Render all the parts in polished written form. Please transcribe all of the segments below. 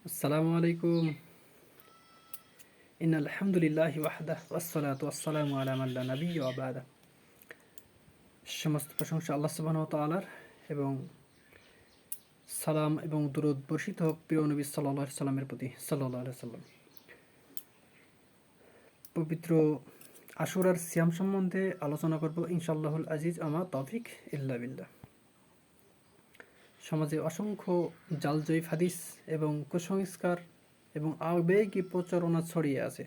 আসসালামু আলাইকুম। ইন্নাল হামদুলিল্লাহি ওয়াহদাহু ওয়াসসালাতু ওয়াসসালামু আলা মান লা নাবিয়্যা ওয়া বা'দা। সমস্ত প্রশংসা আল্লাহ সুবহানাহু ওয়া তাআলার এবং সালাম এবং দুরূদ বর্ষিত হোক প্রিয় নবী সাল্লাল্লাহু আলাইহি সাল্লামের প্রতি সাল্লাল্লাহু আলাইহি সাল্লাম। পবিত্র আশুরার সিয়াম সম্বন্ধে আলোচনা করব ইনশাআল্লাহুল আজিজ, আমা তৌফিক ইল্লা বিল্লাহ। সমাজে অসংখ্য জাল-জয়ীফ হাদিস এবং কুসংস্কার এবং আবেগী প্রচারণা ছড়িয়ে আছে।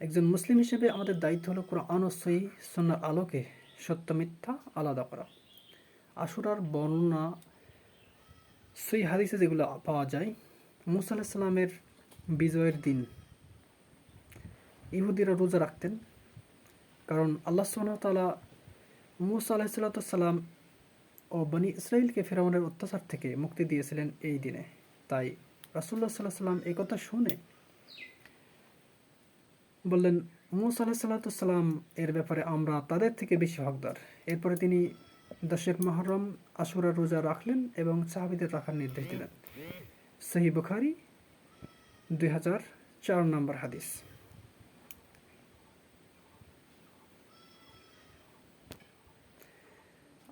একজন মুসলিম হিসেবে আমাদের দায়িত্ব হলো কোরআন ও সহিহ সুন্নাহর আলোকে সত্য মিথ্যা আলাদা করা। আশুরার বর্ণনা সহিহ হাদিসে যেগুলো পাওয়া যায়, মুসা আলাইহিস সালামের বিজয়ের দিন ইহুদিরা রোজা রাখতেন, কারণ আল্লাহ সুবহানাহু ওয়া তাআলা মুসা আলাইহিস সালাম ও বনি ইসরাইলকে ফিরআউনের অত্যাচার থেকে মুক্তি দিয়েছিলেন এই দিনে। তাই রাসূলুল্লাহ সাল্লাল্লাহু আলাইহি ওয়াসাল্লাম এই কথা শুনে বললেন, মুসা আলাইহিস সালাম এর ব্যাপারে আমরা তাদের থেকে বেশি হকদার। এরপরে তিনি 10 মুহররম আশুরার রোজা রাখলেন এবং সাহাবীদের রাখার নির্দেশ দিলেন। সহিহ বুখারী 2004 নম্বর হাদিস।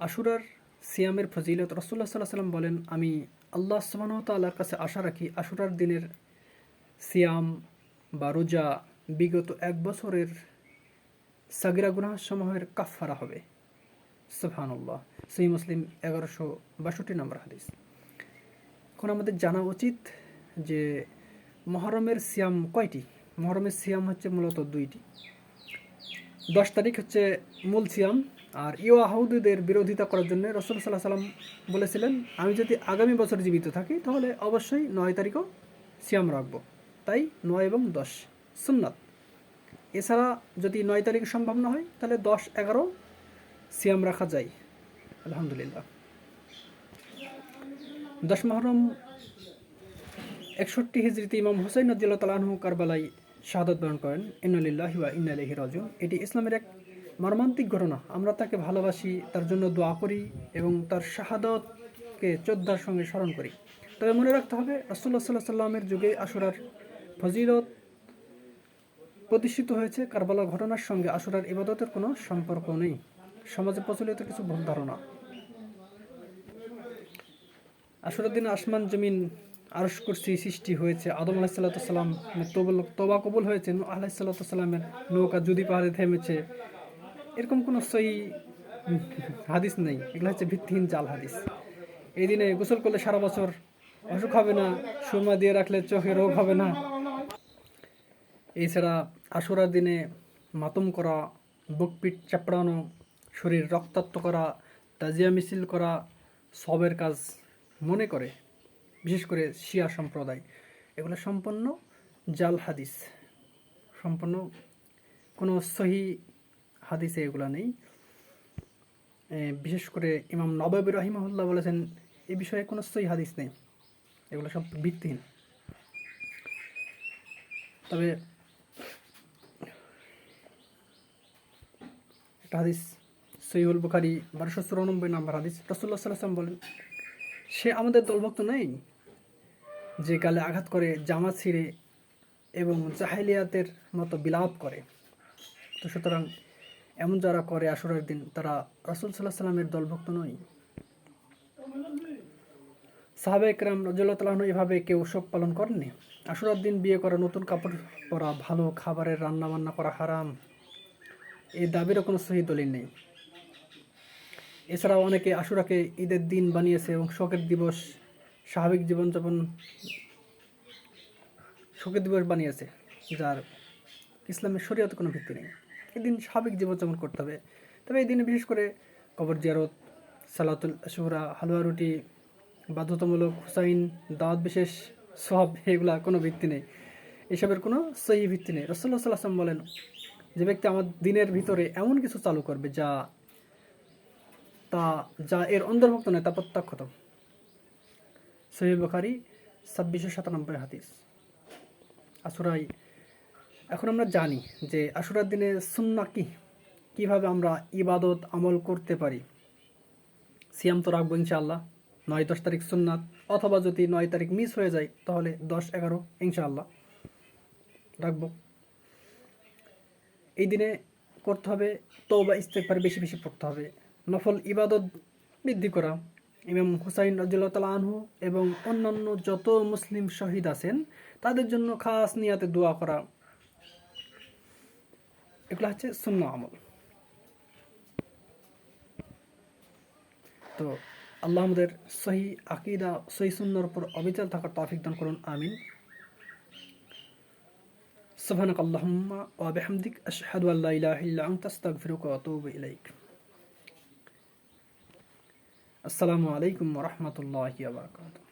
আশুরার সিয়ামের ফজিলত, রাসূলুল্লাহ সাল্লাল্লাহু আলাইহি ওয়াসাল্লাম বলেন, আমি আল্লাহ সুবহানাহু ওয়া তাআলার কাছে আশা রাখি আশুরার দিনের সিয়াম বা রোজা বিগত 1 বছরের সাগিরা গুনাহসমূহের কাফফারা হবে। সুবহানাল্লাহ। সহিহ মুসলিম 1162 নম্বর হাদিস। এখন আমাদের জানা উচিত যে মুহররমের সিয়াম কয়টি? মুহররমের সিয়াম হচ্ছে মূলত 2টি। 10 তারিখ হচ্ছে মূল সিয়াম, আর ইয়াহুদীদের বিরোধিতা করার জন্য রাসূল সাল্লাল্লাহু আলাইহি ওয়াসাল্লাম বলেছিলেন, আমি যদি আগামী বছর জীবিত থাকি তাহলে অবশ্যই 9 তারিখও সিয়াম রাখব। তাই 9 এবং 10 সুন্নাত। এছাড়া যদি 9 তারিখ সম্ভব না হয় তাহলে 10, 11 সিয়াম রাখা যায়। আলহামদুলিল্লাহ। 10 মুহররম 61 হিজরিতে ইমাম হুসাইন রাদিয়াল্লাহু তাআলা আনহু কারবালায় শাহাদাত বরণ করেন। ইন্না লিল্লাহি ওয়া ইন্না ইলাইহি রাজিউন। এটি ইসলামের এক মর্মান্তিক ঘটনা। আমরা তাকে ভালোবাসি, তার জন্য দোয়া করি এবং তার শাহাদাতকে শ্রদ্ধার সঙ্গে স্মরণ করি। তবে মনে রাখতে হবে, রাসূলুল্লাহ সাল্লাল্লাহু আলাইহি ওয়াসাল্লামের যুগে আশুরার ফজিলত প্রতিষ্ঠিত হয়েছে। কারবালার ঘটনার সঙ্গে আশুরার ইবাদতের কোনো সম্পর্ক নেই। সমাজে প্রচলিত কিছু ভুল ধারণা। আশুরার দিন আসমান জমিন আরশ কুরসি সৃষ্টি হয়েছে। আদম আলাইহিস সালাম তওবা কবুল হয়েছে। নূহ আলাইহিস সালামের নৌকা যুদি পাহাড়ে থেমেছে। এরকম কোনো সহিহ হাদিস নেই। এগুলো হচ্ছে ভিত্তিহীন জাল হাদিস। এই দিনে গোসল করলে সারা বছর অসুখ হবে না, সুরমা দিয়ে রাখলে চোখে রোগ হবে না। এছাড়া আশুরার দিনে মাতম করা, বুক পিঠ চাপড়ানো, শরীর রক্তাক্ত করা, তাজিয়া মিছিল করা সবের কাজ মনে করে, বিশেষ করে শিয়া সম্প্রদায়। এগুলো সম্পূর্ণ জাল হাদিস, সম্পূর্ণ কোনো সহিহ হাদিসে এগুলো নেই। বিশেষ করে ইমাম নববী রাহিমাহুল্লাহ বলেছেন, এই বিষয়ে কোনো সহিহ হাদিস নেই, এগুলো সব ভিত্তিহীন। তবে একটা হাদিস সহিহুল বুখারী 1294 নম্বর হাদিস, রাসূলুল্লাহ সাল্লাল্লাহু আলাইহি ওয়াসাল্লাম বলেন, সে আমাদের দলভুক্ত নেই যে গালে আঘাত করে, জামা ছিঁড়ে এবং জাহেলিয়াতের মতো বিলাপ করে। তো সুতরাং এমন যারা করে আশুরার দিন, তারা রাসূল সাল্লাল্লাহু আলাইহি ওয়াসাল্লামের দলভুক্ত নয়। সাহাবায়ে কেরাম রাদিয়াল্লাহু তাআলা আনহু এভাবে কেউ শোক পালন করেননি। আশুরার দিন বিয়ে করা, নতুন কাপড় পরা, ভালো খাবারের রান্নাবান্না করা হারাম, এই দাবিরও কোনো সহিহ দলিল নেই। এছাড়াও অনেকে আশুরাকে ঈদের দিন বানিয়েছে এবং শোকের দিবস, স্বাভাবিক জীবনযাপন শোকের দিবস বানিয়েছে, যার ইসলামের শরীয়তে কোনো ভিত্তি নেই। এই দিন স্বাভাবিক জীবনযাপন করতে হবে। তবে এই দিনে বিশেষ করে কবর জিয়ারত, সালাতুল শুহরা, হালুয়া রুটি, বাধ্যতামূলক হুসাইন, দাওয়াত, বিশেষ সওয়াব, এগুলা কোনো ভিত্তি নেই। এসবের কোনো সহিহ ভিত্তি নেই। রাসূলুল্লাহ সাল্লাল্লাহু আলাইহি ওয়াসাল্লাম বলেন, যে ব্যক্তি আমার দিনের ভিতরে এমন কিছু চালু করবে যা এর অন্তর্ভুক্ত নয়, তা প্রত্যাখ্যাত। সহিহ বুখারী 2697 হাদিস। আশুরাই এখন আমরা জানি যে আশুরার দিনে সুন্নাহ কি, কীভাবে আমরা ইবাদত আমল করতে পারি। সিয়াম তো রাখবো ইনশাআল্লাহ। 9-10 তারিখ সুন্নাত, অথবা যদি 9 তারিখ মিস হয়ে যায় তাহলে 10-11 ইনশাআল্লাহ রাখবো। এই দিনে করতে হবে তওবা ইস্তেগফার, বেশি বেশি পড়তে হবে, নফল ইবাদত বৃদ্ধি করা, ইমাম হুসাইন রাদিয়াল্লাহু তাআলা আনহু এবং অন্যান্য যত মুসলিম শহীদ আছেন তাদের জন্য খাস নিয়াতে দোয়া করা, এগুলো হচ্ছে সুন্নাহ আমল। তো আল্লাহ আমাদের সহি আকীদা, সহি সুন্নাহর উপর অবিচল থাকার তৌফিক দান করুন, আমিন। সুবহানাক আল্লাহুম্মা ওয়া বিহামদিক আশহাদু আল্লা ইলাহা ইল্লা আনতা আস্তাগফিরুকা ওয়া আতুবু ইলাইক। আসসালামু আলাইকুম ওয়া রাহমাতুল্লাহি ওয়া বারাকাতুহু।